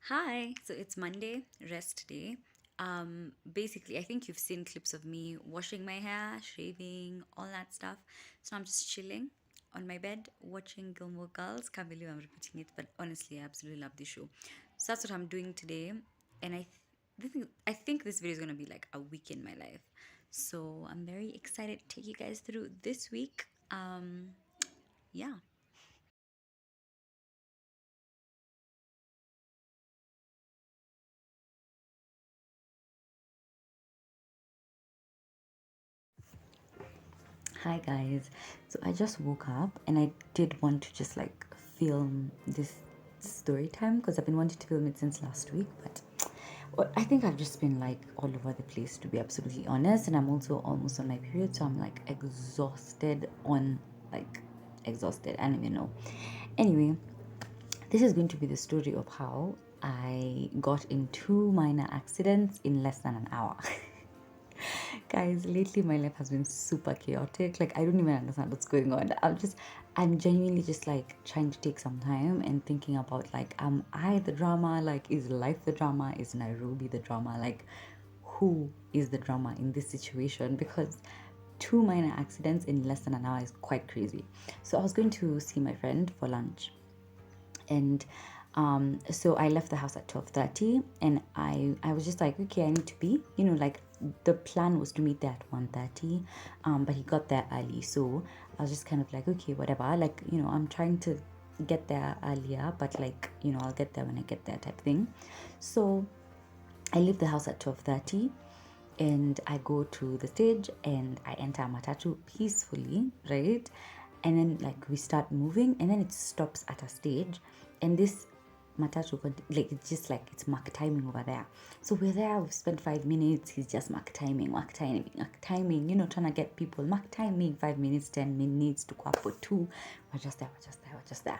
Hi, so it's Monday, rest day. Basically, I think you've seen clips of me washing my hair, shaving, all that stuff. So I'm just chilling on my bed watching Gilmore Girls. Can't believe I'm repeating it, but honestly, I absolutely love this show. So that's what I'm doing today, and I think this video is gonna be like a week in my life. So I'm very excited to take you guys through this week. Yeah. Hi guys. So I just woke up and I did want to just like film this story time because I've been wanting to film it since last week, but I think I've just been like all over the place to be absolutely honest, and I'm also almost on my period, so I'm like like exhausted. I don't even know. Anyway, this is going to be the story of how I got in two minor accidents in less than an hour. Guys, lately my life has been super chaotic. Like, I don't even understand what's going on. I'm genuinely just like trying to take some time and thinking about like, am I the drama? Like, is life the drama? Is Nairobi the drama? Like, who is the drama in this situation? Because two minor accidents in less than an hour is quite crazy. So I was going to see my friend for lunch, and so I left the house at 12:30, and I was just like, okay, I need to be, like the plan was to meet there at 1:30, but he got there early, so I was just kind of like, okay, whatever, like, I'm trying to get there earlier, but like, I'll get there when I get there type thing. So I leave the house at 12:30, and I go to the stage and I enter Matatu peacefully, right? And then like we start moving, and then it stops at a stage, and this Matatu like it's just like it's mark timing over there. So we're there, we've spent 5 minutes, he's just mark timing, trying to get people mark timing 5 minutes, 10 minutes to go up for two. We're just there.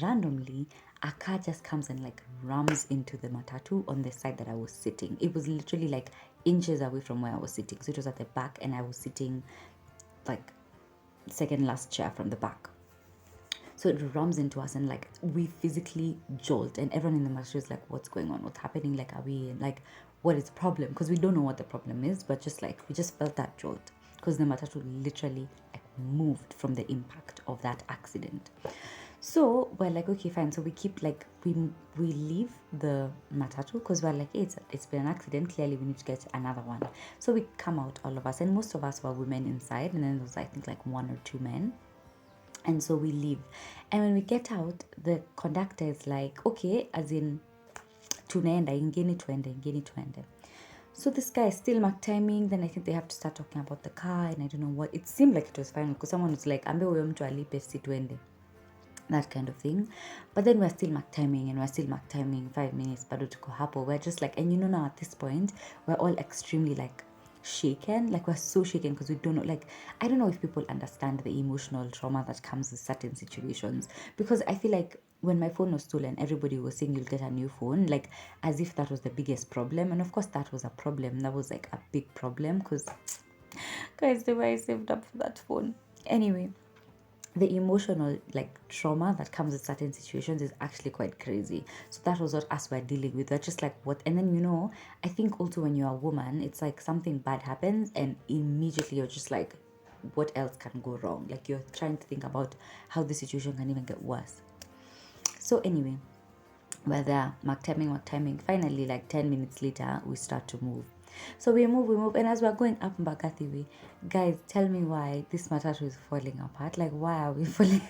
Randomly, a car just comes and like rams into the matatu on the side that I was sitting. It was literally like inches away from where I was sitting. So it was at the back, and I was sitting like second last chair from the back. So it rams into us, and like we physically jolt, and everyone in the matatu is like, what's going on? What's happening? Like, are we like, what is the problem? Because we don't know what the problem is, but just like we just felt that jolt because the matatu literally like moved from the impact of that accident. So we're like, okay, fine. So we keep like we leave the matatu because we're like, hey, it's been an accident. Clearly, we need to get another one. So we come out, all of us, and most of us were women inside, and then there was I think like one or two men. And so we leave, and when we get out, the conductor is like, okay, as in tunaenda ingeni tuende. So this guy is still mark timing. Then I think they have to start talking about the car, and I don't know what. It seemed like it was fine because someone was like, ambe huyo mtu alipe si tuende, that kind of thing. But then we're still mark timing, and we're still mark timing 5 minutes bado tuko hapo. We're just like, and now at this point we're all extremely like shaken, like we're so shaken because we don't know, like, I don't know if people understand the emotional trauma that comes with certain situations, because I feel like when my phone was stolen, everybody was saying you'll get a new phone, like as if that was the biggest problem. And of course that was a problem, that was like a big problem, because guys, the way I saved up for that phone. Anyway, the emotional like trauma that comes with certain situations is actually quite crazy. So that was what us were dealing with. We're just like, what? And then I think also when you're a woman, it's like something bad happens, and immediately you're just like, what else can go wrong? Like you're trying to think about how the situation can even get worse. So anyway, we're there, mark timing. Finally, like 10 minutes later, we start to move. So we move, and as we're going up Mbagathi way, guys, tell me why this matatu is falling apart. Like, why are we falling?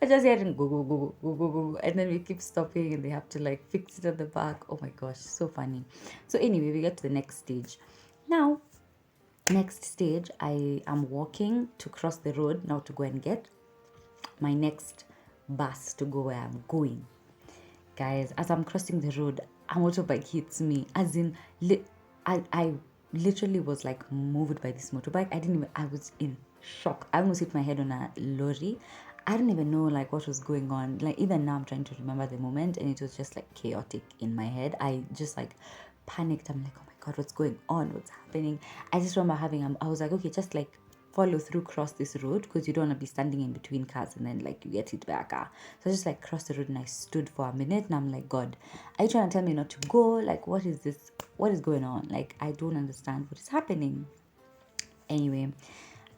I just hearing go, and then we keep stopping, and they have to like fix it at the back. Oh my gosh, so funny. So anyway, we get to the next stage. Now, next stage, I am walking to cross the road now to go and get my next bus to go where I'm going. Guys, as I'm crossing the road, a motorbike hits me. As in, I literally was like moved by this motorbike. I was in shock. I almost hit my head on a lorry. I don't even know like what was going on. Like even now I'm trying to remember the moment, and it was just like chaotic in my head. I just like panicked. I'm like, oh my God, what's going on? What's happening? I just remember I was like, okay, just like follow through, cross this road, because you don't want to be standing in between cars and then like you get hit by a car. So I just like crossed the road and I stood for a minute and I'm like, God, are you trying to tell me not to go? Like, what is this? What is going on? Like, I don't understand what is happening. Anyway,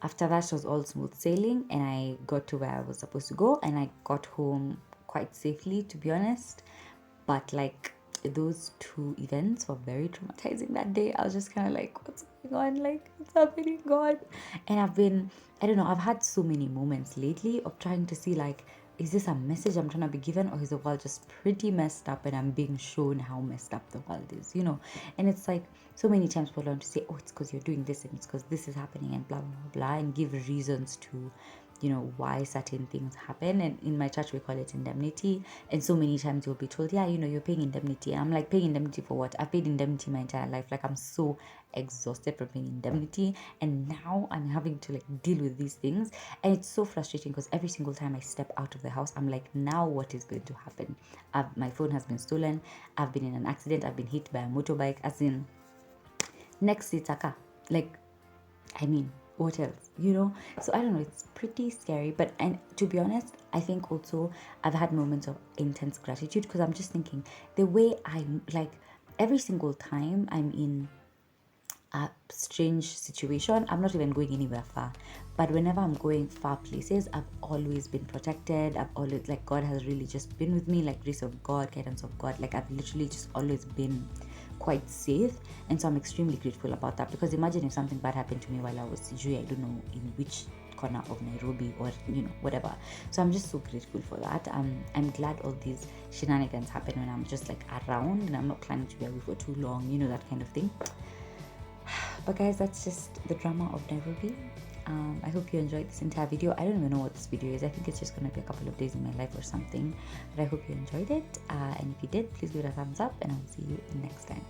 after that, it was all smooth sailing and I got to where I was supposed to go and I got home quite safely, to be honest. But like, those two events were very traumatizing that day. I was just kind of like, what's going on? Like, what's happening, God? And I don't know, I've had so many moments lately of trying to see, like, is this a message I'm trying to be given, or is the world just pretty messed up and I'm being shown how messed up the world is, you know? And it's like, so many times people want to say, oh, it's because you're doing this and it's because this is happening and blah, blah, blah, blah, and give reasons to, you know, why certain things happen. And in my church we call it indemnity, and so many times you'll be told, yeah, you know, you're paying indemnity. And I'm like, paying indemnity for what? I've paid indemnity my entire life. Like, I'm so exhausted from paying indemnity, and now I'm having to like deal with these things, and it's so frustrating because every single time I step out of the house I'm like, now what is going to happen? My phone has been stolen, I've been in an accident, I've been hit by a motorbike, as in next it's a car. Like, I mean, what else, you know? So I don't know, it's pretty scary. But, and to be honest, I think also I've had moments of intense gratitude, because I'm just thinking the way I'm like, every single time I'm in a strange situation, I'm not even going anywhere far, but whenever I'm going far places, I've always been protected. I've always, like, God has really just been with me, like grace of God, guidance of God. Like, I've literally just always been quite safe, and so I'm extremely grateful about that. Because imagine if something bad happened to me while I was I don't know in which corner of Nairobi, or you know, whatever. So I'm just so grateful for that. I'm glad all these shenanigans happen when I'm just like around and I'm not planning to be away for too long, you know, that kind of thing. But guys, that's just the drama of Nairobi. I hope you enjoyed this entire video. I don't even know what this video is. I think it's just gonna be a couple of days in my life or something, but I hope you enjoyed it, and if you did, please give it a thumbs up and I'll see you next time.